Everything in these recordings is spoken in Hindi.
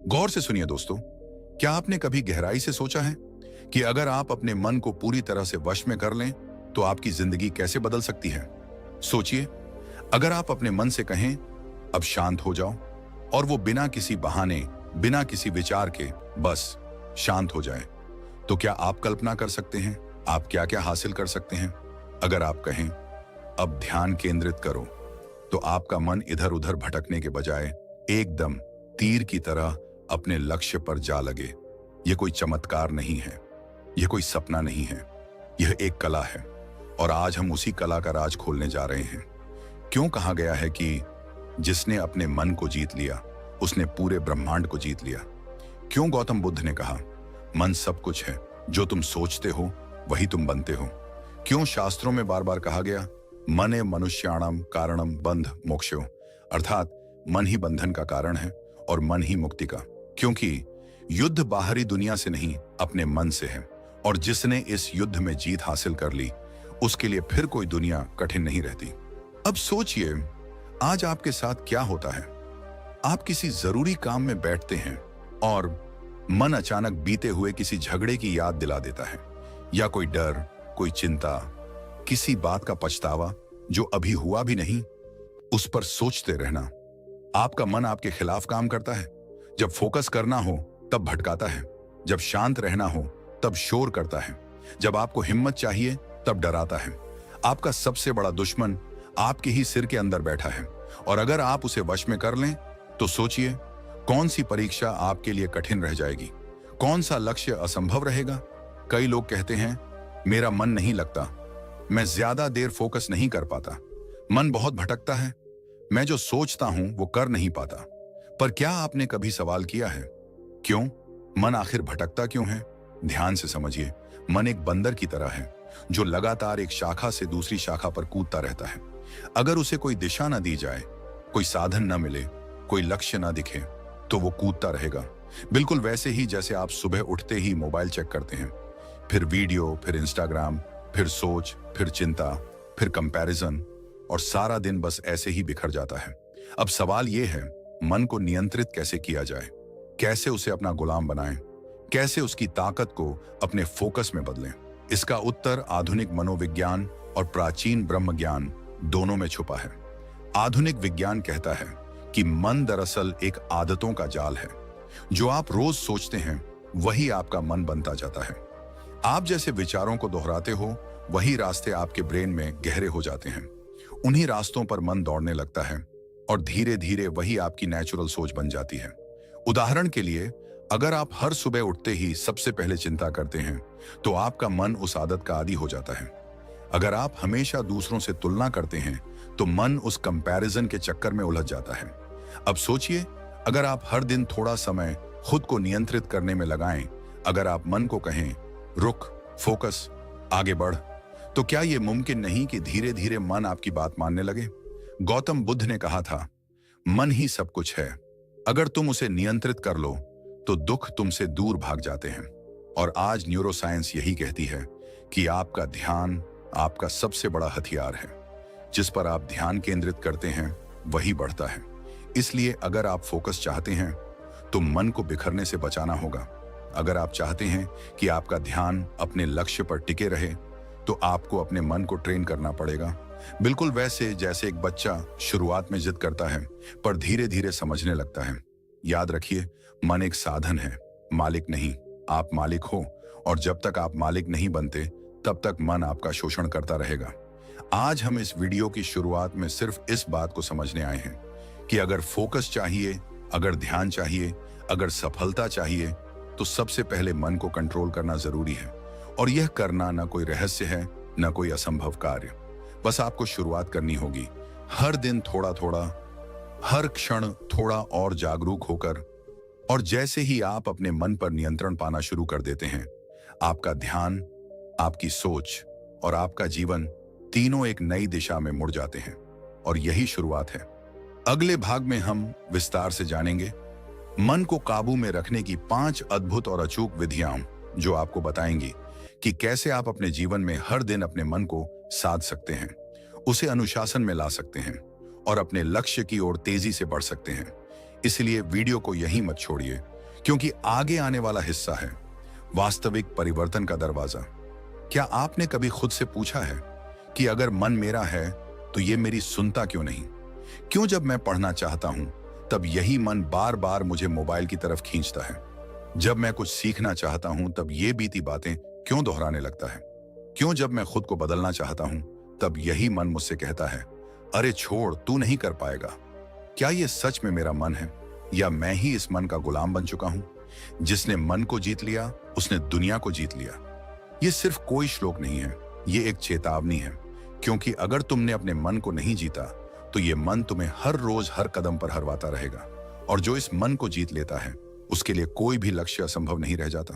गौर से सुनिए दोस्तों, क्या आपने कभी गहराई से सोचा है कि अगर आप अपने मन को पूरी तरह से वश में कर लें तो आपकी जिंदगी कैसे बदल सकती है। सोचिए, अगर आप अपने मन से कहें अब शांत हो जाओ, और वो बिना किसी बहाने, बिना किसी विचार के बस शांत हो जाए, तो क्या आप कल्पना कर सकते हैं आप क्या क्या हासिल कर सकते हैं। अगर आप कहें अब ध्यान केंद्रित करो, तो आपका मन इधर उधर भटकने के बजाय एकदम तीर की तरह अपने लक्ष्य पर जा लगे। यह कोई चमत्कार नहीं है, यह कोई सपना नहीं है, यह एक कला है, और आज हम उसी कला का राज खोलने जा रहे हैं। क्यों कहा गया है कि जिसने अपने मन को जीत लिया उसने पूरे ब्रह्मांड को जीत लिया। क्यों गौतम बुद्ध ने कहा मन सब कुछ है, जो तुम सोचते हो वही तुम बनते हो। क्यों शास्त्रों में बार बार कहा गया मने मनुष्याणम कारणम बंध मोक्षो, अर्थात मन ही बंधन का कारण है और मन ही मुक्ति का। क्योंकि युद्ध बाहरी दुनिया से नहीं, अपने मन से है, और जिसने इस युद्ध में जीत हासिल कर ली उसके लिए फिर कोई दुनिया कठिन नहीं रहती। अब सोचिए, आज आपके साथ क्या होता है। आप किसी जरूरी काम में बैठते हैं और मन अचानक बीते हुए किसी झगड़े की याद दिला देता है, या कोई डर, कोई चिंता, किसी बात का पछतावा जो अभी हुआ भी नहीं, उस पर सोचते रहना। आपका मन आपके खिलाफ काम करता है। जब फोकस करना हो तब भटकाता है, जब शांत रहना हो तब शोर करता है, जब आपको हिम्मत चाहिए तब डराता है। आपका सबसे बड़ा दुश्मन आपके ही सिर के अंदर बैठा है, और अगर आप उसे वश में कर लें तो सोचिए कौन सी परीक्षा आपके लिए कठिन रह जाएगी, कौन सा लक्ष्य असंभव रहेगा। कई लोग कहते हैं मेरा मन नहीं लगता, मैं ज्यादा देर फोकस नहीं कर पाता, मन बहुत भटकता है, मैं जो सोचता हूं वो कर नहीं पाता। पर क्या आपने कभी सवाल किया है क्यों मन आखिर भटकता क्यों है? ध्यान से समझिए, मन एक बंदर की तरह है जो लगातार एक शाखा से दूसरी शाखा पर कूदता रहता है। अगर उसे कोई दिशा न दी जाए, कोई साधन न मिले, कोई लक्ष्य न दिखे, तो वो कूदता रहेगा। बिल्कुल वैसे ही जैसे आप सुबह उठते ही मोबाइल चेक करते हैं, फिर वीडियो, फिर इंस्टाग्राम, फिर सोच, फिर चिंता, फिर कंपैरिजन, और सारा दिन बस ऐसे ही बिखर जाता है। अब सवाल यह है मन को नियंत्रित कैसे किया जाए, कैसे उसे अपना गुलाम बनाएं, कैसे उसकी ताकत को अपने फोकस में बदलें। इसका उत्तर आधुनिक मनोविज्ञान और प्राचीन ब्रह्म ज्ञान दोनों में छुपा है। आधुनिक विज्ञान कहता है कि मन दरअसल एक आदतों का जाल है। जो आप रोज सोचते हैं वही आपका मन बनता जाता है। आप जैसे विचारों को दोहराते हो वही रास्ते आपके ब्रेन में गहरे हो जाते हैं। उन्हीं रास्तों पर मन दौड़ने लगता है और धीरे धीरे वही आपकी नेचुरल सोच बन जाती है। उदाहरण के लिए, अगर आप हर सुबह उठते ही सबसे पहले चिंता करते हैं तो आपका मन उस आदत का आदी हो जाता है। अगर आप हमेशा दूसरों से तुलना करते हैं तो मन उस कंपैरिजन के चक्कर में उलझ जाता है। अब सोचिए, अगर आप हर दिन थोड़ा समय खुद को नियंत्रित करने में लगाएं, अगर आप मन को कहें रुक, फोकस, आगे बढ़, तो क्या यह मुमकिन नहीं कि धीरे धीरे मन आपकी बात मानने लगे। गौतम बुद्ध ने कहा था मन ही सब कुछ है, अगर तुम उसे नियंत्रित कर लो तो दुख तुमसे दूर भाग जाते हैं। और आज न्यूरोसाइंस यही कहती है कि आपका ध्यान आपका सबसे बड़ा हथियार है। जिस पर आप ध्यान केंद्रित करते हैं वही बढ़ता है। इसलिए अगर आप फोकस चाहते हैं तो मन को बिखरने से बचाना होगा। अगर आप चाहते हैं कि आपका ध्यान अपने लक्ष्य पर टिके रहे तो आपको अपने मन को ट्रेन करना पड़ेगा। बिल्कुल वैसे जैसे एक बच्चा शुरुआत में जिद करता है पर धीरे धीरे समझने लगता है। याद रखिए, मन एक साधन है, मालिक नहीं। आप मालिक हो, और जब तक आप मालिक नहीं बनते तब तक मन आपका शोषण करता रहेगा। आज हम इस वीडियो की शुरुआत में सिर्फ इस बात को समझने आए हैं कि अगर फोकस चाहिए, अगर ध्यान चाहिए, अगर सफलता चाहिए, तो सबसे पहले मन को कंट्रोल करना जरूरी है। और यह करना ना कोई रहस्य है, ना कोई असंभव कार्य। बस आपको शुरुआत करनी होगी, हर दिन थोड़ा थोड़ा, हर क्षण थोड़ा और जागरूक होकर। और जैसे ही आप अपने मन पर नियंत्रण पाना शुरू कर देते हैं, आपका ध्यान, आपकी सोच और आपका जीवन तीनों एक नई दिशा में मुड़ जाते हैं। और यही शुरुआत है। अगले भाग में हम विस्तार से जानेंगे मन को काबू में रखने की 5 अद्भुत और अचूक विधियां, जो आपको बताएंगी कि कैसे आप अपने जीवन में हर दिन अपने मन को साध सकते हैं, उसे अनुशासन में ला सकते हैं और अपने लक्ष्य की ओर तेजी से बढ़ सकते हैं। इसलिए वीडियो को यहीं मत छोड़िए, क्योंकि आगे आने वाला हिस्सा है वास्तविक परिवर्तन का दरवाजा। क्या आपने कभी खुद से पूछा है कि अगर मन मेरा है तो ये मेरी सुनता क्यों नहीं? क्यों जब मैं पढ़ना चाहता हूं तब यही मन बार बार मुझे मोबाइल की तरफ खींचता है? जब मैं कुछ सीखना चाहता हूं तब ये बीती बातें क्यों दोहराने लगता है? क्यों जब मैं खुद को बदलना चाहता हूं तब यही मन मुझसे कहता है, अरे छोड़, तू नहीं कर पाएगा? क्या ये सच में मेरा मन है या मैं ही इस मन का गुलाम बन चुका हूं? जिसने मन को जीत लिया उसने दुनिया को जीत लिया। ये सिर्फ कोई श्लोक नहीं है, ये एक चेतावनी है। क्योंकि अगर तुमने अपने मन को नहीं जीता तो ये मन तुम्हें हर रोज हर कदम पर हरवाता रहेगा। और जो इस मन को जीत लेता है उसके लिए कोई भी लक्ष्य असंभव नहीं रह जाता।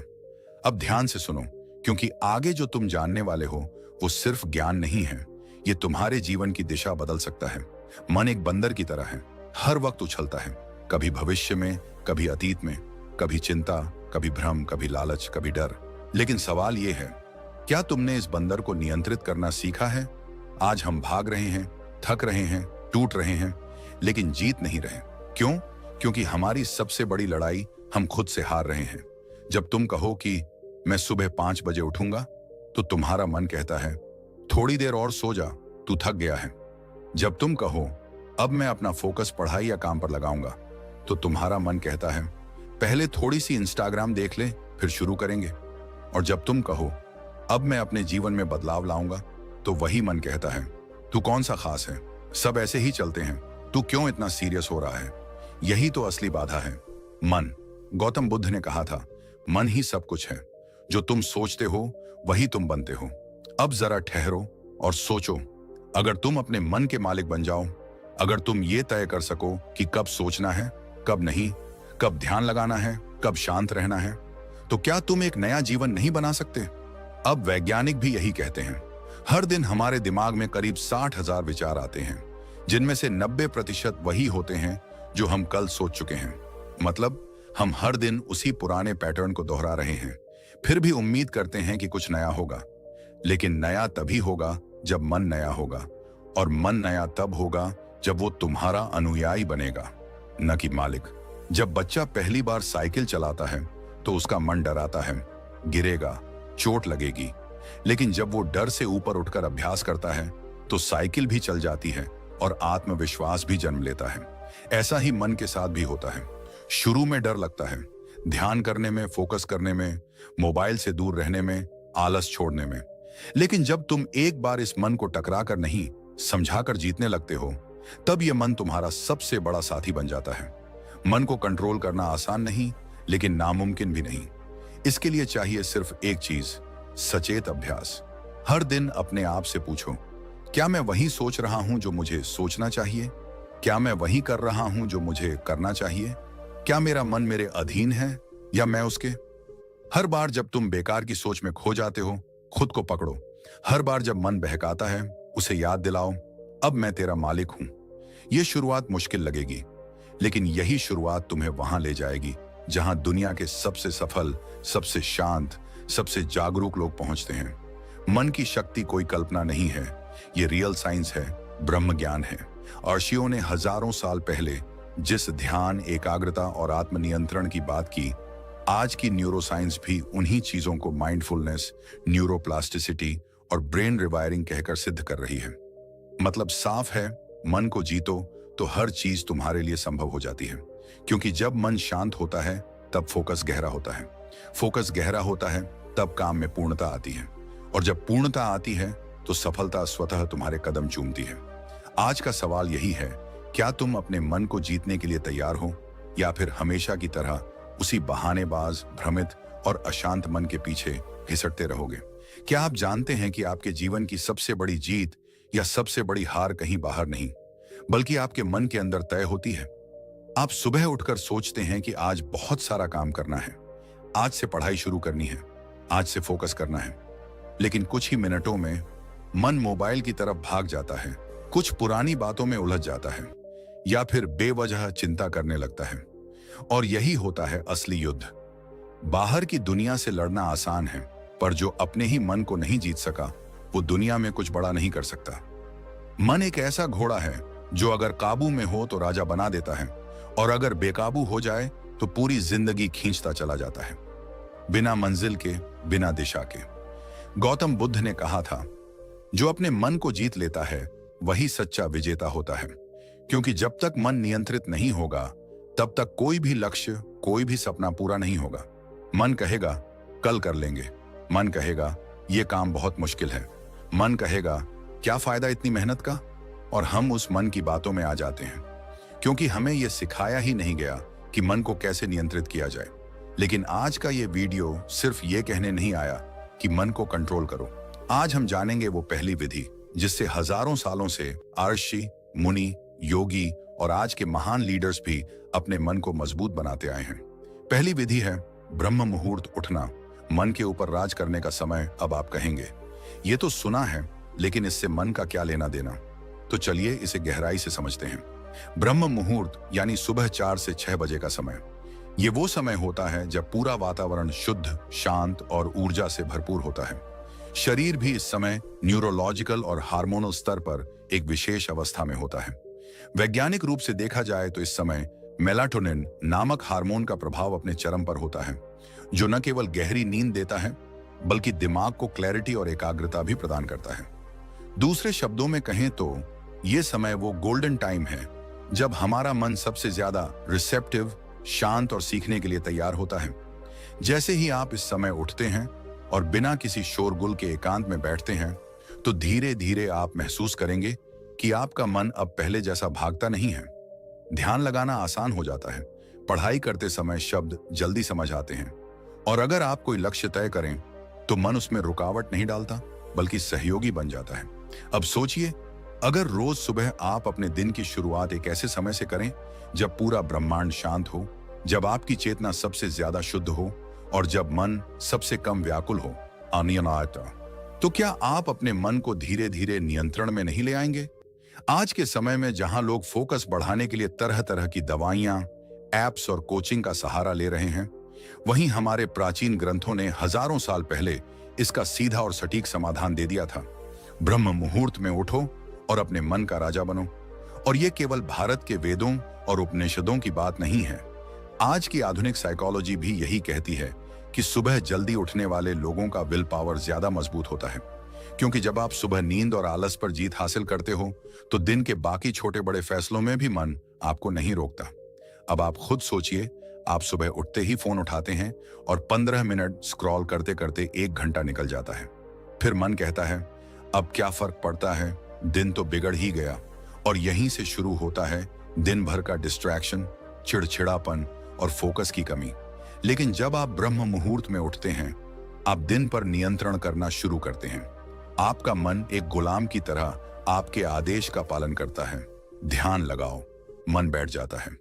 अब ध्यान से सुनो, क्योंकि आगे जो तुम जानने वाले हो वो सिर्फ ज्ञान नहीं है, ये तुम्हारे जीवन की दिशा बदल सकता है। मन एक बंदर की तरह है, हर वक्त उछलता है, कभी भविष्य में, कभी अतीत में, कभी चिंता, कभी भ्रम, कभी लालच, कभी डर। लेकिन सवाल ये है, क्या तुमने इस बंदर को नियंत्रित करना सीखा है? आज हम भाग रहे हैं, थक रहे हैं, टूट रहे हैं, लेकिन जीत नहीं रहे। क्यों? क्योंकि हमारी सबसे बड़ी लड़ाई हम खुद से हार रहे हैं। जब तुम कहो कि मैं सुबह 5 बजे उठूंगा तो तुम्हारा मन कहता है, थोड़ी देर और सो जा, तू थक गया है। जब तुम कहो अब मैं अपना फोकस पढ़ाई या काम पर लगाऊंगा तो तुम्हारा मन कहता है, पहले थोड़ी सी इंस्टाग्राम देख ले, फिर शुरू करेंगे। और जब तुम कहो अब मैं अपने जीवन में बदलाव लाऊंगा तो वही मन कहता है, तू कौन सा खास है, सब ऐसे ही चलते हैं, तू क्यों इतना सीरियस हो रहा है? यही तो असली बाधा है, मन। गौतम बुद्ध ने कहा था, मन ही सब कुछ है, जो तुम सोचते हो वही तुम बनते हो। अब जरा ठहरो और सोचो, अगर तुम अपने मन के मालिक बन जाओ, अगर तुम ये तय कर सको कि कब सोचना है, कब नहीं, कब ध्यान लगाना है, कब शांत रहना है, तो क्या तुम एक नया जीवन नहीं बना सकते? अब वैज्ञानिक भी यही कहते हैं। हर दिन हमारे दिमाग में करीब 60,000 विचार आते हैं, जिनमें से 90% वही होते हैं जो हम कल सोच चुके हैं। मतलब हम हर दिन उसी पुराने पैटर्न को दोहरा रहे हैं, फिर भी उम्मीद करते हैं कि कुछ नया होगा। लेकिन नया तभी होगा जब मन नया होगा, और मन नया तब होगा जब वो तुम्हारा अनुयायी बनेगा, न कि मालिक। जब बच्चा पहली बार साइकिल चलाता है तो उसका मन डराता है, गिरेगा, चोट लगेगी। लेकिन जब वो डर से ऊपर उठकर अभ्यास करता है तो साइकिल भी चल जाती है और आत्मविश्वास भी जन्म लेता है। ऐसा ही मन के साथ भी होता है। शुरू में डर लगता है, ध्यान करने में, फोकस करने में, मोबाइल से दूर रहने में, आलस छोड़ने में। लेकिन जब तुम एक बार इस मन को टकरा कर नहीं, समझा कर जीतने लगते हो, तब यह मन तुम्हारा सबसे बड़ा साथी बन जाता है। मन को कंट्रोल करना आसान नहीं, लेकिन नामुमकिन भी नहीं। इसके लिए चाहिए सिर्फ एक चीज, सचेत अभ्यास। हर दिन अपने आप से पूछो, क्या मैं वही सोच रहा हूं जो मुझे सोचना चाहिए? क्या मैं वही कर रहा हूं जो मुझे करना चाहिए? क्या मेरा मन मेरे अधीन है या मैं उसके? हर बार जब तुम बेकार की सोच में खो जाते हो, खुद को पकड़ो। हर बार जब मन बहकाता है, उसे याद दिलाओ, अब मैं तेरा मालिक हूं। यह शुरुआत मुश्किल लगेगी, लेकिन यही शुरुआत तुम्हें वहां ले जाएगी जहां दुनिया के सबसे सफल, सबसे शांत, सबसे जागरूक लोग पहुंचते हैं। मन की शक्ति कोई कल्पना नहीं है, ये रियल साइंस है, ब्रह्म ज्ञान है। ऋषियों ने हजारों साल पहले जिस ध्यान, एकाग्रता और आत्मनियंत्रण की बात की, आज की न्यूरोसाइंस भी उन्हीं चीजों को माइंडफुलनेस, न्यूरोप्लास्टिसिटी और ब्रेन रिवायरिंग कहकर सिद्ध कर रही है। मतलब साफ है, मन को जीतो तो हर चीज तुम्हारे लिए संभव हो जाती है। क्योंकि जब मन शांत होता है तब फोकस गहरा होता है, फोकस गहरा होता है तब काम में पूर्णता आती है, और जब पूर्णता आती है तो सफलता स्वतः तुम्हारे कदम चूमती है। आज का सवाल यही है, क्या तुम अपने मन को जीतने के लिए तैयार हो, या फिर हमेशा की तरह उसी बहानेबाज, भ्रमित और अशांत मन के पीछे घिसटते रहोगे? क्या आप जानते हैं कि आपके जीवन की सबसे बड़ी जीत या सबसे बड़ी हार कहीं बाहर नहीं, बल्कि आपके मन के अंदर तय होती है? आप सुबह उठकर सोचते हैं कि आज बहुत सारा काम करना है, आज से पढ़ाई शुरू करनी है, आज से फोकस करना है। लेकिन कुछ ही मिनटों में मन मोबाइल की तरफ भाग जाता है, कुछ पुरानी बातों में उलझ जाता है, या फिर बेवजह चिंता करने लगता है। और यही होता है असली युद्ध। बाहर की दुनिया से लड़ना आसान है, पर जो अपने ही मन को नहीं जीत सका वो दुनिया में कुछ बड़ा नहीं कर सकता। मन एक ऐसा घोड़ा है जो अगर काबू में हो तो राजा बना देता है, और अगर बेकाबू हो जाए तो पूरी जिंदगी खींचता चला जाता है, बिना मंजिल के, बिना दिशा के। गौतम बुद्ध ने कहा था, जो अपने मन को जीत लेता है वही सच्चा विजेता होता है, क्योंकि जब तक मन नियंत्रित नहीं होगा तब तक कोई भी लक्ष्य, कोई भी सपना पूरा नहीं होगा। मन कहेगा कल कर लेंगे, मन कहेगा यह काम बहुत मुश्किल है, मन कहेगा क्या फायदा इतनी मेहनत का, और हम उस मन की बातों में आ जाते हैं, क्योंकि हमें यह सिखाया ही नहीं गया कि मन को कैसे नियंत्रित किया जाए। लेकिन आज का ये वीडियो सिर्फ ये कहने नहीं आया कि मन को कंट्रोल करो। आज हम जानेंगे वो पहली विधि जिससे हजारों सालों से ऋषि, मुनि, योगी और आज के महान लीडर्स भी अपने मन को मजबूत बनाते आए हैं। पहली विधि है ब्रह्म मुहूर्त उठना। मन के ऊपर राज करने का समय। अब आप कहेंगे ये तो सुना है, लेकिन इससे मन का क्या लेना देना। तो चलिए इसे गहराई से समझते हैं। ब्रह्म मुहूर्त यानी सुबह 4 से 6 बजे का समय। ये वो समय होता है जब पूरा वातावरण शुद्ध, शांत और ऊर्जा से भरपूर होता है। शरीर भी इस समय न्यूरोलॉजिकल और हार्मोनल स्तर पर एक विशेष अवस्था में होता है। वैज्ञानिक रूप से देखा जाए तो इस समय मेलाटोनिन नामक हार्मोन का प्रभाव अपने चरम पर होता है, जो न केवल गहरी नींद देता है बल्कि दिमाग को क्लैरिटी और एकाग्रता भी प्रदान करता है। दूसरे शब्दों में कहें तो ये समय वो गोल्डन टाइम है जब हमारा मन सबसे ज्यादा रिसेप्टिव, शांत और सीखने के लिए तैयार होता है। जैसे ही आप इस समय उठते हैं और बिना किसी शोरगुल के एकांत में बैठते हैं, तो धीरे धीरे आप महसूस करेंगे कि आपका मन अब पहले जैसा भागता नहीं है। ध्यान लगाना आसान हो जाता है, पढ़ाई करते समय शब्द जल्दी समझ आते हैं, और अगर आप कोई लक्ष्य तय करें तो मन उसमें रुकावट नहीं डालता बल्कि सहयोगी बन जाता है। अब सोचिए, अगर रोज सुबह आप अपने दिन की शुरुआत एक ऐसे समय से करें जब पूरा ब्रह्मांड शांत हो, जब आपकी चेतना सबसे ज्यादा शुद्ध हो और जब मन सबसे कम व्याकुल हो, अनियंत्रित, तो क्या आप अपने मन को धीरे धीरे नियंत्रण में नहीं ले आएंगे? आज के समय में जहां लोग फोकस बढ़ाने के लिए तरह तरह की दवाइयां, एप्स और कोचिंग का सहारा ले रहे हैं, वहीं हमारे प्राचीन ग्रंथों ने हजारों साल पहले इसका सीधा और सटीक समाधान दे दिया था। ब्रह्म मुहूर्त में उठो और अपने मन का राजा बनो। और यह केवल भारत के वेदों और उपनिषदों की बात नहीं है। आज की आधुनिक साइकोलॉजी भी यही कहती है कि सुबह जल्दी उठने वाले लोगों का विल पावर ज्यादा मजबूत होता है, क्योंकि जब आप सुबह नींद और आलस पर जीत हासिल करते हो तो दिन के बाकी छोटे बड़े फैसलों में भी मन आपको नहीं रोकता। अब आप खुद सोचिए, आप सुबह उठते ही फोन उठाते हैं और 15 मिनट स्क्रॉल करते करते 1 घंटा निकल जाता है। फिर मन कहता है अब क्या फर्क पड़ता है, दिन तो बिगड़ ही गया। और यहीं से शुरू होता है दिन भर का डिस्ट्रैक्शन, चिड़चिड़ापन और फोकस की कमी। लेकिन जब आप ब्रह्म मुहूर्त में उठते हैं, आप दिन पर नियंत्रण करना शुरू करते हैं। आपका मन एक गुलाम की तरह आपके आदेश का पालन करता है। ध्यान लगाओ, मन बैठ जाता है।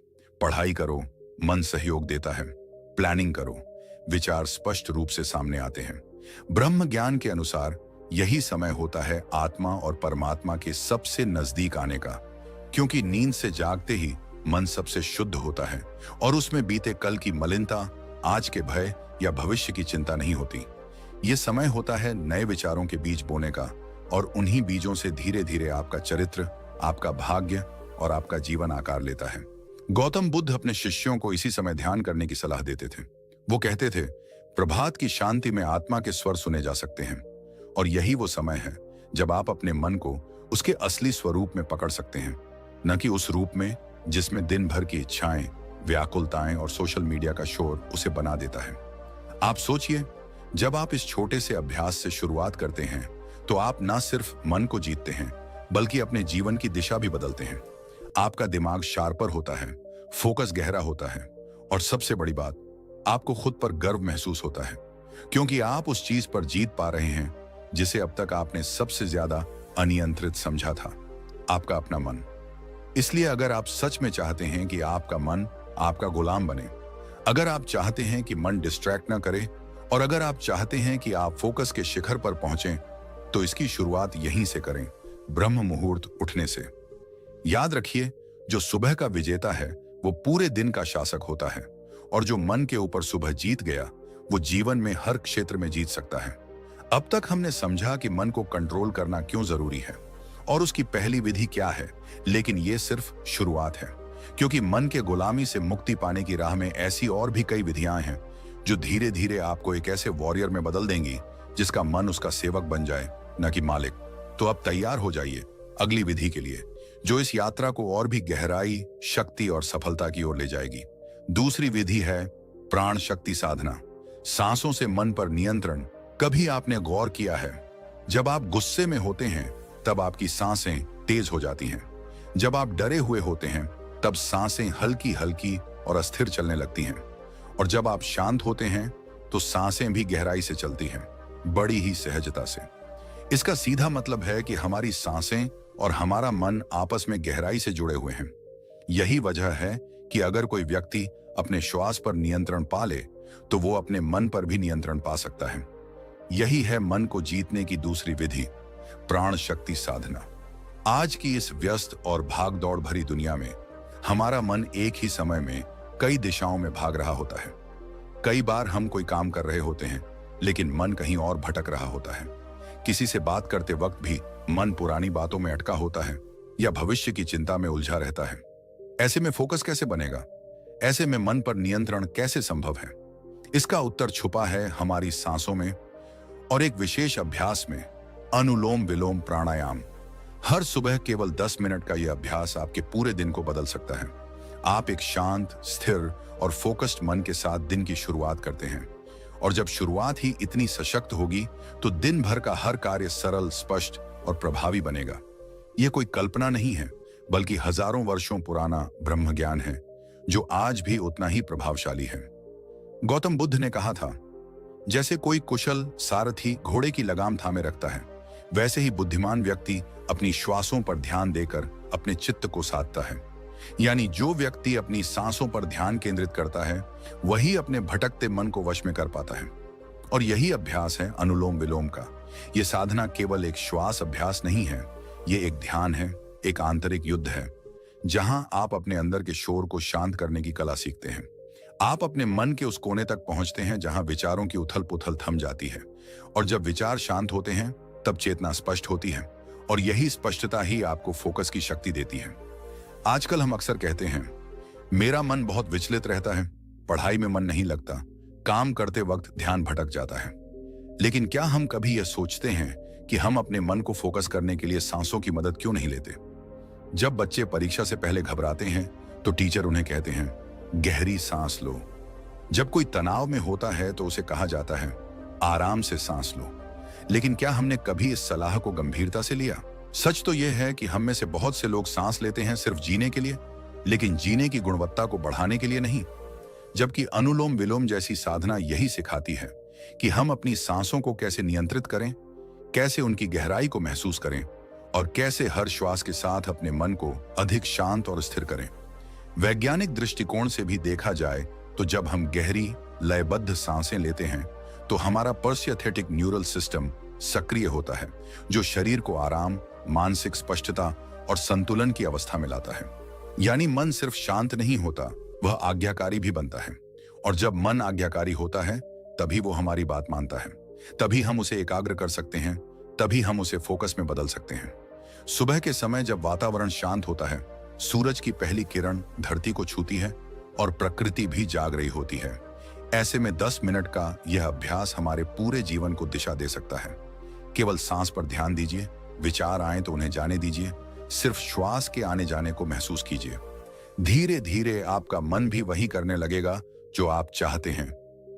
पढ़ाई करो, मन सहयोग देता है। प्लानिंग करो, विचार स्पष्ट रूप से सामने आते हैं। ब्रह्म ज्ञान के अनुसार यही समय होता है आत्मा और परमात्मा के सबसे नजदीक आने का, क्योंकि नींद से जागते ही मन सबसे शुद्ध होता है और उसमें बीते कल की मलिनता, आज के भय या भविष्य की चिंता नहीं होती। यह समय होता है नए विचारों के बीज बोने का, और उन्हीं बीजों से धीरे धीरे आपका चरित्र, आपका भाग्य और आपका जीवन आकार लेता है। गौतम बुद्ध अपने शिष्यों को इसी समय ध्यान करने की सलाह देते थे। वो कहते थे, प्रभात की शांति में आत्मा के स्वर सुने जा सकते हैं, और यही वो समय है जब आप अपने मन को उसके असली स्वरूप में पकड़ सकते हैं, न कि उस रूप में जिसमें दिन भर की इच्छाएं, व्याकुलताएं और सोशल मीडिया का शोर उसे बना देता है। आप सोचिए, जब आप इस छोटे से अभ्यास से शुरुआत करते हैं तो आप न सिर्फ मन को जीतते हैं बल्कि अपने जीवन की दिशा भी बदलते हैं। आपका दिमाग शार्पर होता है, फोकस गहरा होता है, और सबसे बड़ी बात, आपको खुद पर गर्व महसूस होता है, क्योंकि आप उस चीज पर जीत पा रहे हैं जिसे अब तक आपने सबसे ज्यादा अनियंत्रित समझा था, आपका अपना मन। इसलिए अगर आप सच में चाहते हैं कि आपका मन आपका गुलाम बने, अगर आप चाहते हैं कि मन डिस्ट्रैक्ट ना करे, और अगर आप चाहते हैं कि आप फोकस के शिखर पर पहुंचें, तो इसकी शुरुआत यहीं से करें, ब्रह्म मुहूर्त उठने से। याद रखिए, जो सुबह का विजेता है वो पूरे दिन का शासक होता है, और जो मन के ऊपर सुबह जीत गया वो जीवन में हर क्षेत्र में जीत सकता है। अब तक हमने समझा कि मन को कंट्रोल करना क्यों जरूरी है और उसकी पहली विधि क्या है, लेकिन ये सिर्फ शुरुआत है, क्योंकि मन के गुलामी से मुक्ति पाने की राह में ऐसी और भी कई विधियां हैं जो धीरे धीरे आपको एक ऐसे वॉरियर में बदल देंगी जिसका मन उसका सेवक बन जाए, न कि मालिक। तो अब तैयार हो जाइए अगली विधि के लिए, जो इस यात्रा को और भी गहराई, शक्ति और सफलता की ओर ले जाएगी। दूसरी विधि है प्राण शक्ति साधना, सांसों से मन पर नियंत्रण। कभी आपने गौर किया है, जब आप गुस्से में होते हैं तब आपकी सांसें तेज हो जाती हैं। जब आप डरे हुए होते हैं तब सांसें हल्की हल्की और अस्थिर चलने लगती हैं। और जब आप शांत होते हैं तो सांसें भी गहराई से चलती हैं, बड़ी ही सहजता से। इसका सीधा मतलब है कि हमारी सांसें और हमारा मन आपस में गहराई से जुड़े हुए हैं। यही वजह है कि अगर कोई व्यक्ति अपने श्वास पर नियंत्रण पा ले तो वो अपने मन पर भी नियंत्रण पा सकता है। यही है मन को जीतने की दूसरी विधि, प्राण शक्ति साधना। आज की इस व्यस्त और भागदौड़ भरी दुनिया में हमारा मन एक ही समय में कई दिशाओं में भाग रहा होता है। कई बार हम कोई काम कर रहे होते हैं लेकिन मन कहीं और भटक रहा होता है। किसी से बात करते वक्त भी मन पुरानी बातों में अटका होता है या भविष्य की चिंता में उलझा रहता है। ऐसे में फोकस कैसे बनेगा? ऐसे में मन पर नियंत्रण कैसे संभव है? इसका उत्तर छुपा है हमारी सांसों में और एक विशेष अभ्यास में, अनुलोम विलोम प्राणायाम। हर सुबह केवल 10 मिनट का यह अभ्यास आपके पूरे दिन को बदल सकता है। आप एक शांत, स्थिर और फोकस्ड मन के साथ दिन की शुरुआत करते हैं और जब शुरुआत ही इतनी सशक्त होगी तो दिन भर का हर कार्य सरल, स्पष्ट और प्रभावी बनेगा। यह कोई कल्पना नहीं है, बल्कि हजारों वर्षों पुराना ब्रह्म ज्ञान है जो आज भी उतना ही प्रभावशाली है। गौतम बुद्ध ने कहा था, जैसे कोई कुशल सारथी घोड़े की लगाम थामे रखता है, वैसे ही बुद्धिमान व्यक्ति अपनी श्वासों पर ध्यान देकर अपने चित्त को साधता है। यानी जो व्यक्ति अपनी सांसों पर ध्यान केंद्रित करता है वही अपने भटकते मन को वश में कर पाता है। और यही अभ्यास है अनुलोम विलोम का। यह साधना केवल एक श्वास अभ्यास नहीं है, यह एक ध्यान है, एक आंतरिक युद्ध है, जहां आप अपने अंदर के शोर को शांत करने की कला सीखते हैं। आप अपने मन के उस कोने तक पहुंचते हैं जहां विचारों की उथल पुथल थम जाती है। और जब विचार शांत होते हैं तब चेतना स्पष्ट होती है और यही स्पष्टता ही आपको फोकस की शक्ति देती है। आजकल हम अक्सर कहते हैं, मेरा मन बहुत विचलित रहता है, पढ़ाई में मन नहीं लगता, काम करते वक्त ध्यान भटक जाता है। लेकिन क्या हम कभी यह सोचते हैं कि हम अपने मन को फोकस करने के लिए सांसों की मदद क्यों नहीं लेते? जब बच्चे परीक्षा से पहले घबराते हैं तो टीचर उन्हें कहते हैं, गहरी सांस लो। जब कोई तनाव में होता है तो उसे कहा जाता है, आराम से सांस लो। लेकिन क्या हमने कभी इस सलाह को गंभीरता से लिया? सच तो यह है कि हम में से बहुत से लोग सांस लेते हैं सिर्फ जीने के लिए, लेकिन जीने की गुणवत्ता को बढ़ाने के लिए नहीं। जबकि अनुलोम विलोम जैसी साधना यही सिखाती है कि हम अपनी सांसों को कैसे नियंत्रित करें, कैसे उनकी गहराई को महसूस करें और कैसे हर श्वास के साथ अपने मन को अधिक शांत और स्थिर करें। वैज्ञानिक दृष्टिकोण से भी देखा जाए तो जब हम गहरी, लयबद्ध सांसें लेते हैं तो हमारा परसिस्थेटिक न्यूरल सिस्टम सक्रिय होता है, जो शरीर को आराम, मानसिक स्पष्टता और संतुलन की अवस्था में लाता है। यानी मन सिर्फ शांत नहीं होता, वह आज्ञाकारी भी बनता है। और जब मन आज्ञाकारी होता है तभी वो हमारी बात मानता है, तभी हम उसे एकाग्र कर सकते हैं, तभी हम उसे फोकस में बदल सकते हैं। सुबह के समय जब वातावरण शांत होता है, सूरज की पहली किरण धरती को छूती है और प्रकृति भी जाग रही होती है। ऐसे में 10 मिनट का यह अभ्यास हमारे पूरे जीवन को दिशा दे सकता है। केवल सांस पर ध्यान दीजिए, विचार आए तो उन्हें जाने दीजिए, सिर्फ श्वास के आने जाने को महसूस कीजिए। धीरे धीरे आपका मन भी वही करने लगेगा जो आप चाहते हैं,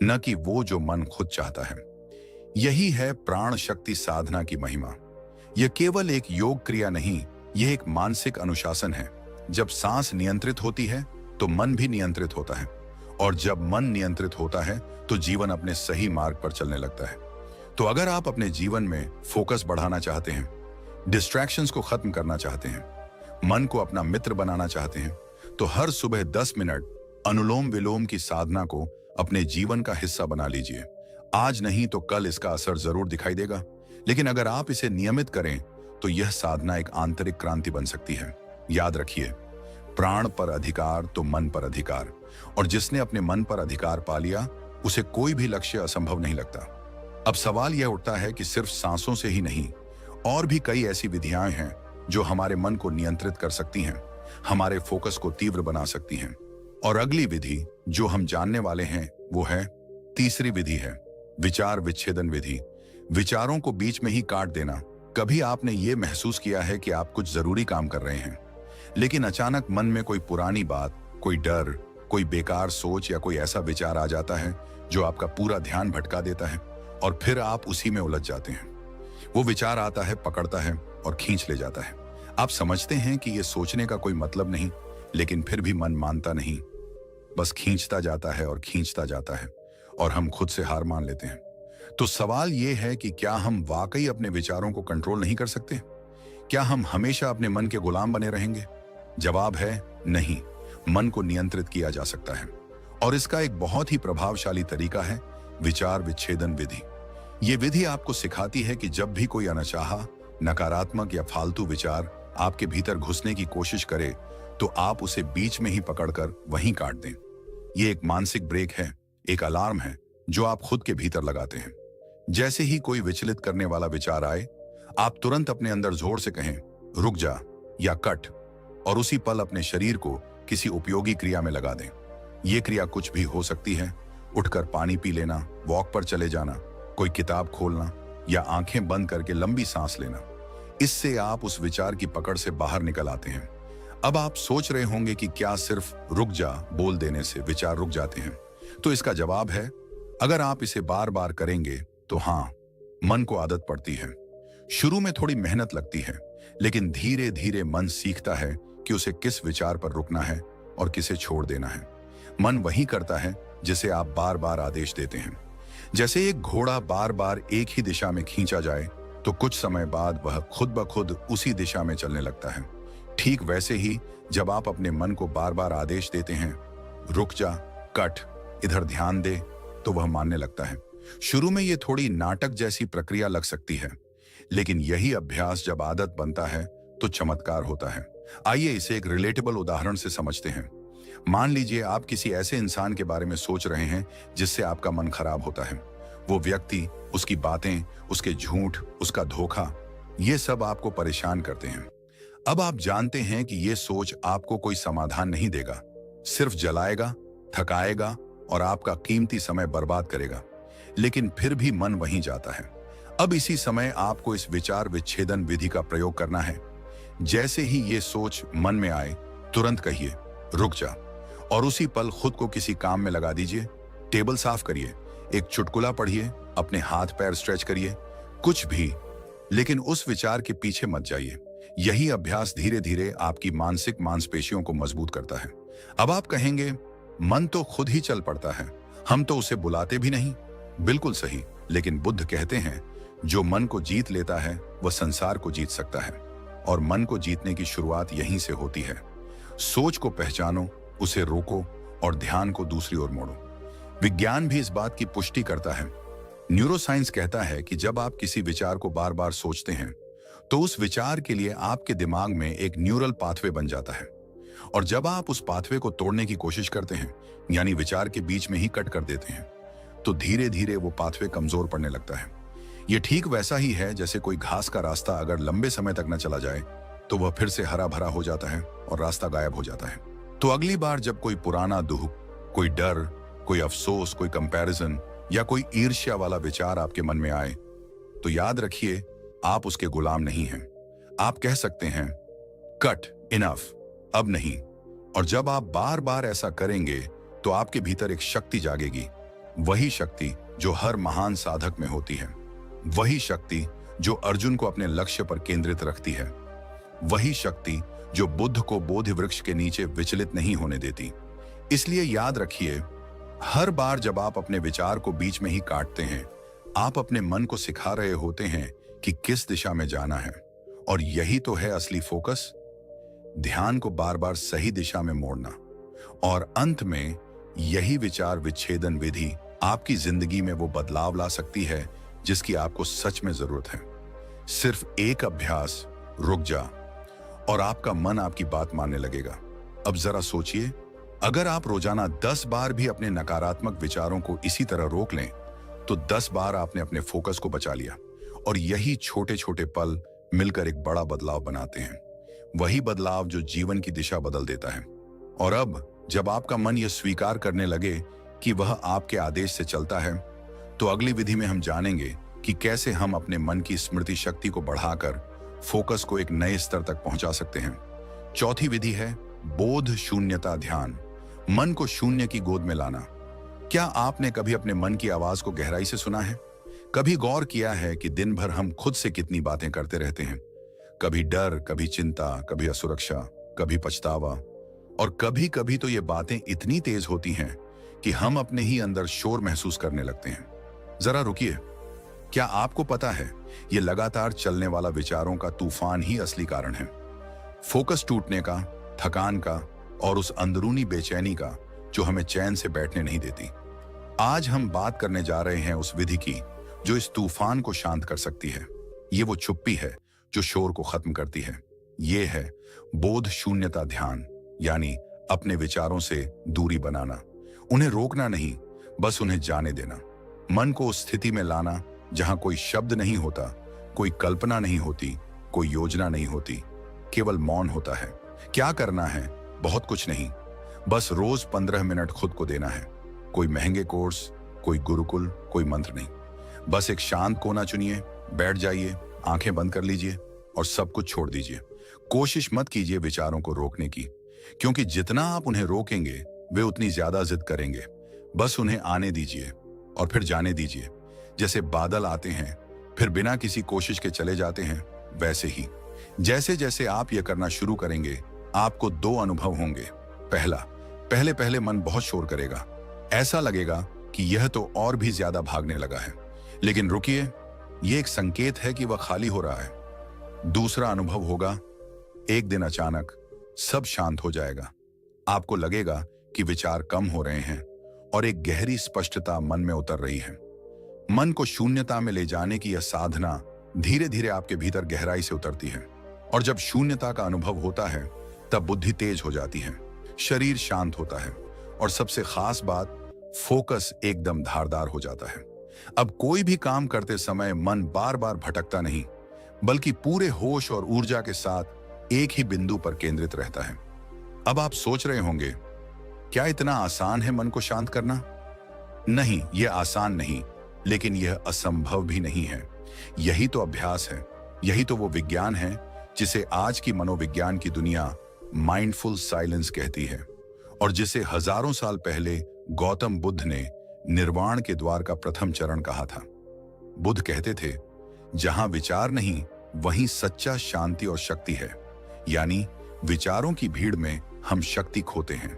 न कि वो जो मन खुद चाहता है। यही है प्राण शक्ति साधना की महिमा। यह केवल एक योग क्रिया नहीं, यह एक मानसिक अनुशासन है। जब सांस नियंत्रित होती है तो मन भी नियंत्रित होता है, और जब मन नियंत्रित होता है तो जीवन अपने सही मार्ग पर चलने लगता है। तो अगर आप अपने जीवन में फोकस बढ़ाना चाहते हैं, डिस्ट्रैक्शंस को खत्म करना चाहते हैं, मन को अपना मित्र बनाना चाहते हैं, तो हर सुबह 10 मिनट अनुलोम विलोम की साधना को अपने जीवन का हिस्सा बना लीजिए। आज नहीं तो कल इसका असर जरूर दिखाई देगा, लेकिन अगर आप इसे नियमित करें तो यह साधना एक आंतरिक क्रांति बन सकती है। याद रखिए, प्राण पर अधिकार तो मन पर अधिकार, और जिसने अपने मन पर अधिकार पा लिया उसे कोई भी लक्ष्य असंभव नहीं लगता। अब सवाल यह उठता है कि सिर्फ सांसों से ही नहीं, और भी कई ऐसी विधियां हैं जो हमारे मन को नियंत्रित कर सकती हैं। हमारे फोकस को तीव्र बना सकती हैं। और अगली विधि जो हम जानने वाले हैं वो है तीसरी विधि है विचार विच्छेदन विधि। विचारों को बीच में ही काट देना। कभी आपने ये महसूस किया है कि आप कुछ जरूरी काम कर रहे हैं, लेकिन अचानक मन में कोई पुरानी बात, कोई डर, कोई बेकार सोच या कोई ऐसा विचार आ जाता है जो आपका पूरा ध्यान भटका देता है और फिर आप उसी में उलझ जाते हैं। वो विचार आता है, पकड़ता है और खींच ले जाता है। आप समझते हैं कि ये सोचने का कोई मतलब नहीं, लेकिन फिर भी मन मानता नहीं, बस खींचता जाता है और खींचता जाता है और हम खुद से हार मान लेते हैं। तो सवाल ये है कि क्या हम वाकई अपने विचारों को कंट्रोल नहीं कर सकते? क्या हम हमेशा अपने मन के गुलाम बने रहेंगे? जवाब है नहीं। मन को नियंत्रित किया जा सकता है और इसका एक बहुत ही प्रभावशाली तरीका है विचार विच्छेदन विधि। ये विधि आपको सिखाती है कि जब भी कोई अनचाहा, नकारात्मक या फालतू विचार आपके भीतर घुसने की कोशिश करे तो आप उसे बीच में ही पकड़कर वहीं काट दें। ये एक मानसिक ब्रेक है, एक अलार्म है जो आप खुद के भीतर लगाते हैं। जैसे ही कोई विचलित करने वाला विचार आए, आप तुरंत अपने अंदर जोर से कहें रुक जा या कट, और उसी पल अपने शरीर को किसी उपयोगी क्रिया में लगा दें। ये क्रिया कुछ भी हो सकती है, उठकर पानी पी लेना, वॉक पर चले जाना, कोई किताब खोलना या आंखें बंद करके लंबी सांस लेना। इससे आप उस विचार की पकड़ से बाहर निकल आते हैं। अब आप सोच रहे होंगे कि क्या सिर्फ रुक जा बोल देने से विचार रुक जाते हैं? तो इसका जवाब है अगर आप इसे बार बार करेंगे तो हाँ, मन को आदत पड़ती है। शुरू में थोड़ी मेहनत लगती है, लेकिन धीरे धीरे मन सीखता है कि उसे किस विचार पर रुकना है और किसे छोड़ देना है। मन वही करता है जिसे आप बार बार आदेश देते हैं। जैसे एक घोड़ा बार बार एक ही दिशा में खींचा जाए तो कुछ समय बाद वह खुद ब खुद उसी दिशा में चलने लगता है। ठीक वैसे ही जब आप अपने मन को बार बार आदेश देते हैं रुक जा, कट, इधर ध्यान दे, तो वह मानने लगता है। शुरू में ये थोड़ी नाटक जैसी प्रक्रिया लग सकती है, लेकिन यही अभ्यास जब आदत बनता है तो चमत्कार होता है। आइए इसे एक रिलेटेबल उदाहरण से समझते हैं। मान लीजिए आप किसी ऐसे इंसान के बारे में सोच रहे हैं जिससे आपका मन खराब होता है। वो व्यक्ति, उसकी बातें, उसके झूठ, उसका धोखा, ये सब आपको परेशान करते हैं। अब आप जानते हैं कि ये सोच आपको कोई समाधान नहीं देगा, सिर्फ जलाएगा, थकाएगा और आपका कीमती समय बर्बाद करेगा। लेकिन फिर भी मन वहीं जाता है। अब इसी समय आपको इस विचार विच्छेदन विधि का प्रयोग करना है। जैसे ही ये सोच मन में आए, तुरंत कहिए रुक जा और उसी पल खुद को किसी काम में लगा दीजिए। टेबल साफ करिए, एक चुटकुला पढ़िए, अपने हाथ पैर स्ट्रेच करिए, कुछ भी, लेकिन उस विचार के पीछे मत जाइए। यही अभ्यास धीरे धीरे आपकी मानसिक मांसपेशियों को मजबूत करता है। अब आप कहेंगे मन तो खुद ही चल पड़ता है, हम तो उसे बुलाते भी नहीं। बिल्कुल सही, लेकिन बुद्ध कहते हैं जो मन को जीत लेता है वह संसार को जीत सकता है, और मन को जीतने की शुरुआत यहीं से होती है। सोच को पहचानो, उसे रोको और ध्यान को दूसरी ओर मोड़ो। विज्ञान भी इस बात की पुष्टि करता है। न्यूरोसाइंस कहता है कि जब आप किसी विचार को बार बार सोचते हैं तो उस विचार के लिए आपके दिमाग में एक न्यूरल पाथवे बन जाता है, और जब आप उस पाथवे को तोड़ने की कोशिश करते हैं, यानी विचार के बीच में ही कट कर देते हैं, तो धीरे धीरे वो पाथवे कमजोर पड़ने लगता है। ये ठीक वैसा ही है जैसे कोई घास का रास्ता अगर लंबे समय तक न चला जाए तो वह फिर से हरा भरा हो जाता है और रास्ता गायब हो जाता है। तो अगली बार जब कोई पुराना दुख, कोई डर, कोई अफसोस, कोई कंपैरिजन या कोई ईर्ष्या वाला विचार आपके मन में आए, तो याद रखिए आप उसके गुलाम नहीं हैं। आप कह सकते हैं कट, इनफ, अब नहीं। और जब आप बार बार ऐसा करेंगे तो आपके भीतर एक शक्ति जागेगी, वही शक्ति जो हर महान साधक में होती है, वही शक्ति जो अर्जुन को अपने लक्ष्य पर केंद्रित रखती है, वही शक्ति जो बुद्ध को बोधि वृक्ष के नीचे विचलित नहीं होने देती। इसलिए याद रखिए, हर बार जब आप अपने विचार को बीच में ही काटते हैं, आप अपने मन को सिखा रहे होते हैं कि किस दिशा में जाना है, और यही तो है असली फोकस, ध्यान को बार बार सही दिशा में मोड़ना। और अंत में यही विचार विच्छेदन विधि आपकी जिंदगी में वो बदलाव ला सकती है जिसकी आपको सच में जरूरत है। सिर्फ एक अभ्यास, रुक जा, और आपका मन आपकी बात मानने लगेगा। अब जरा सोचिए, अगर आप रोजाना 10 बार भी अपने नकारात्मक विचारों को इसी तरह रोक लें तो 10 बार आपने अपने फोकस को बचा लिया, और यही छोटे छोटे पल मिलकर एक बड़ा बदलाव बनाते हैं। वही बदलाव जो जीवन की दिशा बदल देता है। और अब जब आपका मन यह स्वीकार करने लगे कि वह आपके आदेश से चलता है, तो अगली विधि में हम जानेंगे कि कैसे हम अपने मन की स्मृति शक्ति को बढ़ाकर फोकस को एक नए स्तर तक पहुंचा सकते हैं। चौथी विधि है बोध शून्यता ध्यान, मन को शून्य की गोद में लाना। क्या आपने कभी अपने मन की आवाज को गहराई से सुना है? कभी गौर किया है कि दिन भर हम खुद से कितनी बातें करते रहते हैं? कभी डर, कभी चिंता, कभी असुरक्षा, कभी पछतावा, और कभी कभी तो ये बातें इतनी तेज होती हैं कि हम अपने ही अंदर शोर महसूस करने लगते हैं। जरा रुकिए, क्या आपको पता है ये लगातार चलने वाला विचारों का तूफान ही असली कारण है? फोकस टूटने का, थकान का और उस अंदरूनी बेचैनी का जो हमें चैन से बैठने नहीं देती। आज हम बात करने जा रहे हैं उस विधि की जो इस तूफान को शांत कर सकती है। ये वो चुप्पी है जो शोर को खत्म करती है। ये है बोध शून्यता ध्यान, यानी अपने विचारों से दूरी बनाना, उन्हें रोकना नहीं, बस उन्हें जाने देना। मन को उस स्थिति में लाना जहां कोई शब्द नहीं होता, कोई कल्पना नहीं होती, कोई योजना नहीं होती, केवल मौन होता है। क्या करना है? बहुत कुछ नहीं, बस रोज 15 मिनट खुद को देना है। कोई महंगे कोर्स, कोई गुरुकुल, कोई मंत्र नहीं, बस एक शांत कोना चुनिए, बैठ जाइए, आंखें बंद कर लीजिए और सब कुछ छोड़ दीजिए। कोशिश मत कीजिए विचारों को रोकने की, क्योंकि जितना आप उन्हें रोकेंगे वे उतनी ज्यादा जिद करेंगे। बस उन्हें आने दीजिए और फिर जाने दीजिए। जैसे बादल आते हैं फिर बिना किसी कोशिश के चले जाते हैं, वैसे ही जैसे जैसे आप यह करना शुरू करेंगे आपको 2 अनुभव होंगे। पहले पहले मन बहुत शोर करेगा, ऐसा लगेगा कि यह तो और भी ज्यादा भागने लगा है, लेकिन रुकिए, यह एक संकेत है कि वह खाली हो रहा है। दूसरा अनुभव होगा, एक दिन अचानक सब शांत हो जाएगा। आपको लगेगा कि विचार कम हो रहे हैं और एक गहरी स्पष्टता मन में उतर रही है। मन को शून्यता में ले जाने की यह साधना धीरे धीरे आपके भीतर गहराई से उतरती है, और जब शून्यता का अनुभव होता है तब बुद्धि तेज हो जाती है, शरीर शांत होता है और सबसे खास बात, फोकस एकदम धारदार हो जाता है। अब कोई भी काम करते समय मन बार बार भटकता नहीं, बल्कि पूरे होश और ऊर्जा के साथ एक ही बिंदु पर केंद्रित रहता है। अब आप सोच रहे होंगे, क्या इतना आसान है मन को शांत करना? नहीं, यह आसान नहीं, लेकिन यह असंभव भी नहीं है। यही तो अभ्यास है, यही तो वो विज्ञान है जिसे आज की मनोविज्ञान की दुनिया माइंडफुल साइलेंस कहती है, और जिसे हजारों साल पहले गौतम बुद्ध ने निर्वाण के द्वार का प्रथम चरण कहा था। बुद्ध कहते थे, जहां विचार नहीं वहीं सच्चा शांति और शक्ति है। यानी विचारों की भीड़ में हम शक्ति खोते हैं,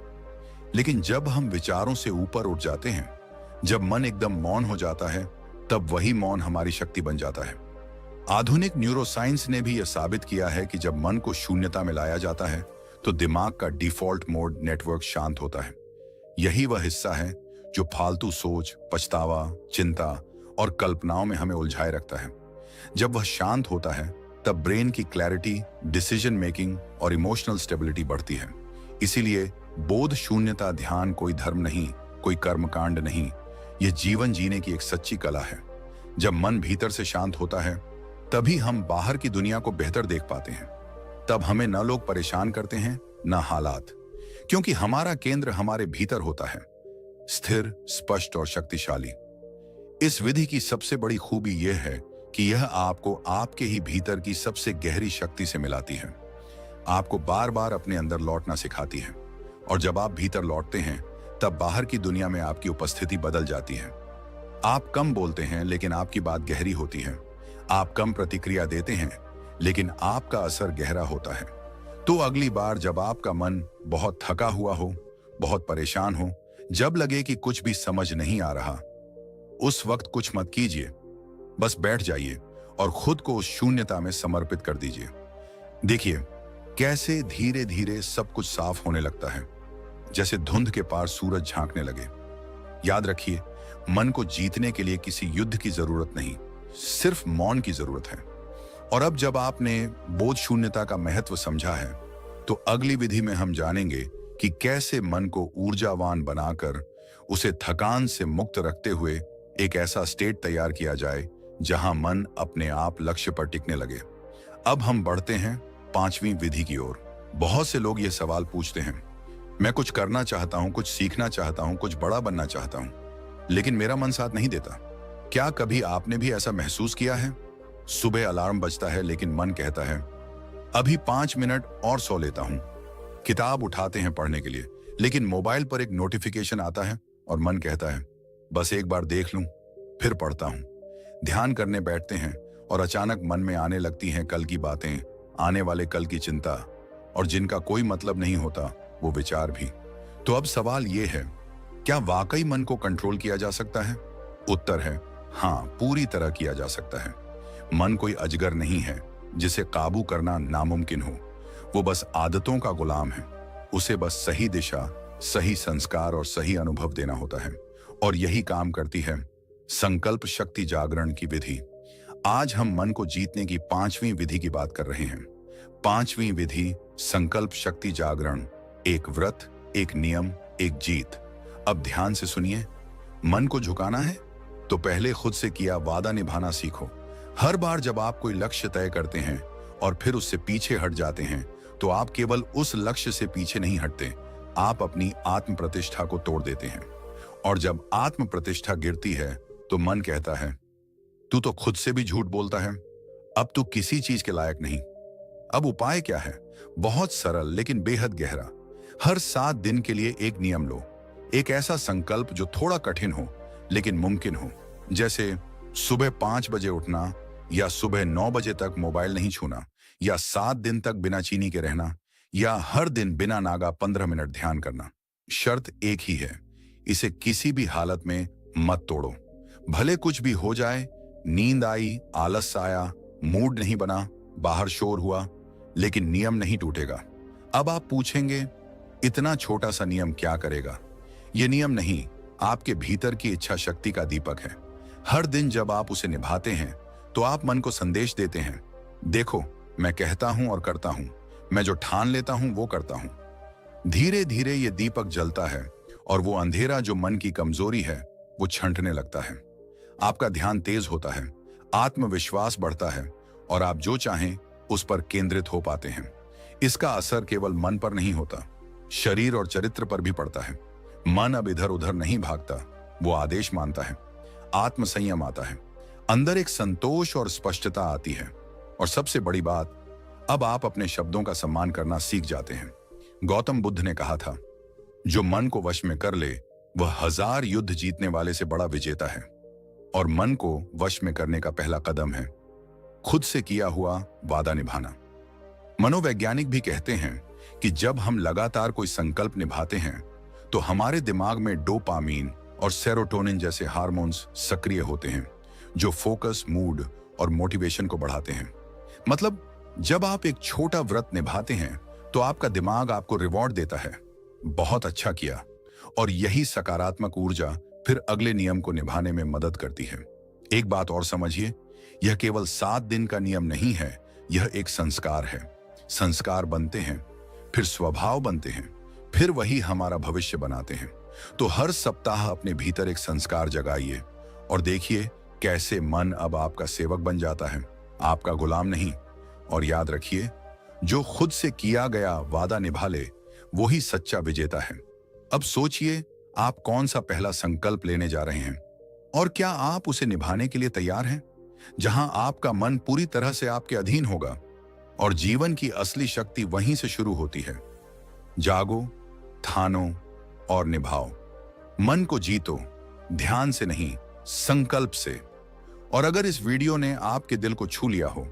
लेकिन जब हम विचारों से ऊपर उठ जाते हैं, जब मन एकदम मौन हो जाता है, तब वही मौन हमारी शक्ति बन जाता है। आधुनिक न्यूरोसाइंस ने भी यह साबित किया है कि जब मन को शून्यता में लाया जाता है तो दिमाग का डिफॉल्ट मोड नेटवर्क शांत होता है। यही वह हिस्सा है जो फालतू सोच, पछतावा, चिंता और कल्पनाओं में हमें उलझाए रखता है। जब वह शांत होता है तब ब्रेन की क्लैरिटी, डिसीजन मेकिंग और इमोशनल स्टेबिलिटी बढ़ती है। इसीलिए बोध शून्यता ध्यान कोई धर्म नहीं, कोई कर्मकांड नहीं, यह जीवन जीने की एक सच्ची कला है। जब मन भीतर से शांत होता है तभी हम बाहर की दुनिया को बेहतर देख पाते हैं। तब हमें न लोग परेशान करते हैं न हालात, क्योंकि हमारा केंद्र हमारे भीतर होता है, स्थिर, स्पष्ट और शक्तिशाली। इस विधि की सबसे बड़ी खूबी यह है कि यह आपको आपके ही भीतर की सबसे गहरी शक्ति से मिलाती है, आपको बार बार अपने अंदर लौटना सिखाती है। और जब आप भीतर लौटते हैं तब बाहर की दुनिया में आपकी उपस्थिति बदल जाती है। आप कम बोलते हैं लेकिन आपकी बात गहरी होती है। आप कम प्रतिक्रिया देते हैं लेकिन आपका असर गहरा होता है। तो अगली बार जब आपका मन बहुत थका हुआ हो, बहुत परेशान हो, जब लगे कि कुछ भी समझ नहीं आ रहा, उस वक्त कुछ मत कीजिए, बस बैठ जाइए और खुद को उस शून्यता में समर्पित कर दीजिए। देखिए कैसे धीरे धीरे सब कुछ साफ होने लगता है, जैसे धुंध के पार सूरज झांकने लगे। याद रखिए, मन को जीतने के लिए किसी युद्ध की जरूरत नहीं, सिर्फ मौन की जरूरत है। और अब जब आपने बोध शून्यता का महत्व समझा है, तो अगली विधि में हम जानेंगे कि कैसे मन को ऊर्जावान बनाकर उसे थकान से मुक्त रखते हुए एक ऐसा स्टेट तैयार किया जाए जहां मन अपने आप लक्ष्य पर टिकने लगे। अब हम बढ़ते हैं पांचवी विधि की ओर। बहुत से लोग ये सवाल पूछते हैं, मैं कुछ करना चाहता हूं, कुछ सीखना चाहता हूं, कुछ बड़ा बनना चाहता हूं, लेकिन मेरा मन साथ नहीं देता। क्या कभी आपने भी ऐसा महसूस किया है? सुबह अलार्म बजता है लेकिन मन कहता है अभी 5 मिनट और सो लेता हूं। किताब उठाते हैं पढ़ने के लिए, लेकिन मोबाइल पर एक नोटिफिकेशन आता है और मन कहता है बस एक बार देख लूं, फिर पढ़ता हूं। ध्यान करने बैठते हैं और अचानक मन में आने लगती हैं कल की बातें, आने वाले कल की चिंता, और जिनका कोई मतलब नहीं होता वो विचार भी। तो अब सवाल ये है, क्या वाकई मन को कंट्रोल किया जा सकता है? उत्तर है हाँ, पूरी तरह किया जा सकता है। मन कोई अजगर नहीं है जिसे काबू करना नामुमकिन हो। वो बस आदतों का गुलाम है। उसे बस सही दिशा, सही संस्कार और सही अनुभव देना होता है, और यही काम करती है संकल्प शक्ति जागरण की विधि। आज हम मन को जीतने की पांचवी विधि की बात कर रहे हैं। पांचवी विधि संकल्प शक्ति जागरण, एक व्रत, एक नियम, एक जीत। अब ध्यान से सुनिए। मन को झुकाना है तो पहले खुद से किया वादा निभाना सीखो। हर बार जब आप कोई लक्ष्य तय करते हैं और फिर उससे पीछे हट जाते हैं, तो आप केवल उस लक्ष्य से पीछे नहीं हटते, आप अपनी आत्म प्रतिष्ठा को तोड़ देते हैं। और जब आत्म प्रतिष्ठा गिरती है तो मन कहता है तू तो खुद से भी झूठ बोलता है, अब तू किसी चीज के लायक नहीं। अब उपाय क्या है? बहुत सरल लेकिन बेहद गहरा। हर 7 दिन के लिए एक नियम लो, एक ऐसा संकल्प जो थोड़ा कठिन हो लेकिन मुमकिन हो। जैसे सुबह 5 बजे उठना, या सुबह 9 बजे तक मोबाइल नहीं छूना, या 7 दिन तक बिना चीनी के रहना, या हर दिन बिना नागा 15 मिनट ध्यान करना। शर्त एक ही है, इसे किसी भी हालत में मत तोड़ो। भले कुछ भी हो जाए, नींद आई, आलस आया, मूड नहीं बना, बाहर शोर हुआ, लेकिन नियम नहीं टूटेगा। अब आप पूछेंगे इतना छोटा सा नियम क्या करेगा? यह नियम नहीं, आपके भीतर की इच्छा शक्ति का दीपक है। हर दिन जब आप उसे निभाते हैं तो आप मन को संदेश देते हैं, देखो मैं कहता हूं और करता हूं, मैं जो ठान लेता हूं वो करता हूं। धीरे धीरे ये दीपक जलता है और वो अंधेरा जो मन की कमजोरी है वो छंटने लगता है। आपका ध्यान तेज होता है, आत्मविश्वास बढ़ता है, और आप जो चाहें उस पर केंद्रित हो पाते हैं। इसका असर केवल मन पर नहीं होता, शरीर और चरित्र पर भी पड़ता है। मन अब इधर उधर नहीं भागता, वो आदेश मानता है। आत्मसंयम आता है, अंदर एक संतोष और स्पष्टता आती है, और सबसे बड़ी बात, अब आप अपने शब्दों का सम्मान करना सीख जाते हैं। गौतम बुद्ध ने कहा था, जो मन को वश में कर ले वह 1000 युद्ध जीतने वाले से बड़ा विजेता है। और मन को वश में करने का पहला कदम है खुद से किया हुआ वादा निभाना। मनोवैज्ञानिक भी कहते हैं कि जब हम लगातार कोई संकल्प निभाते हैं तो हमारे दिमाग में डोपामीन और सेरोटोनिन जैसे हार्मोन्स सक्रिय होते हैं, जो फोकस, मूड और मोटिवेशन को बढ़ाते हैं। मतलब जब आप एक छोटा व्रत निभाते हैं तो आपका दिमाग आपको रिवॉर्ड देता है, बहुत अच्छा किया, और यही सकारात्मक ऊर्जा फिर अगले नियम को निभाने में मदद करती है। एक बात और समझिए, यह केवल 7 दिन का नियम नहीं है, यह एक संस्कार है। संस्कार बनते हैं, फिर स्वभाव बनते हैं, फिर वही हमारा भविष्य बनाते हैं। तो हर सप्ताह अपने भीतर एक संस्कार जगाइए और देखिए कैसे मन अब आपका सेवक बन जाता है, आपका गुलाम नहीं। और याद रखिए, जो खुद से किया गया वादा निभा ले वही सच्चा विजेता है। अब सोचिए, आप कौन सा पहला संकल्प लेने जा रहे हैं, और क्या आप उसे निभाने के लिए तैयार हैं? जहां आपका मन पूरी तरह से आपके अधीन होगा, और जीवन की असली शक्ति वहीं से शुरू होती है। जागो, ठानो और निभाओ। मन को जीतो, ध्यान से नहीं, संकल्प से। और अगर इस वीडियो ने आपके दिल को छू लिया हो,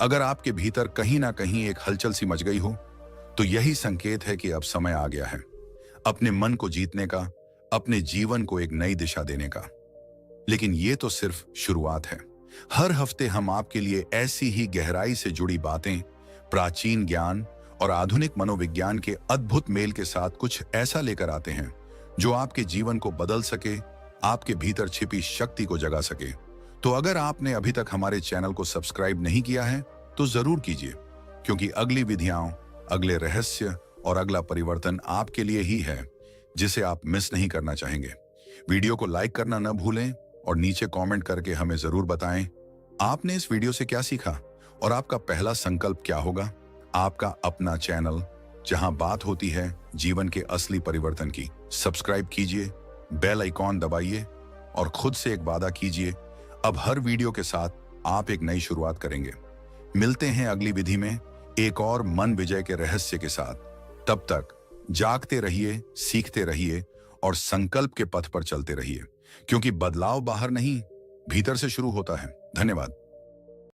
अगर आपके भीतर कहीं ना कहीं एक हलचल सी मच गई हो, तो यही संकेत है कि अब समय आ गया है अपने मन को जीतने का, अपने जीवन को एक नई दिशा देने का। लेकिन ये तो सिर्फ शुरुआत है। हर हफ्ते हम आपके लिए ऐसी ही गहराई से जुड़ी बातें, प्राचीन ज्ञान और आधुनिक मनोविज्ञान के अद्भुत मेल के साथ कुछ ऐसा लेकर आते हैं जो आपके जीवन को बदल सके, आपके भीतर छिपी शक्ति को जगा सके। तो अगर आपने अभी तक हमारे चैनल को सब्सक्राइब नहीं किया है तो जरूर कीजिए, क्योंकि अगली विधियां, अगले रहस्य और अगला परिवर्तन आपके लिए ही है, जिसे आप मिस नहीं करना चाहेंगे। वीडियो को लाइक करना न भूलें और नीचे कमेंट करके हमें जरूर बताएं आपने इस वीडियो से क्या सीखा और आपका पहला संकल्प क्या होगा। आपका अपना चैनल, जहां बात होती है जीवन के असली परिवर्तन की। सब्सक्राइब कीजिए, बेल आइकॉन दबाइए और खुद से एक वादा कीजिए, अब हर वीडियो के साथ आप एक नई शुरुआत करेंगे। मिलते हैं अगली विधि में एक और मन विजय के रहस्य के साथ। तब तक जागते रहिए, सीखते रहिए और संकल्प के पथ पर चलते रहिए, क्योंकि बदलाव बाहर नहीं, भीतर से शुरू होता है। धन्यवाद।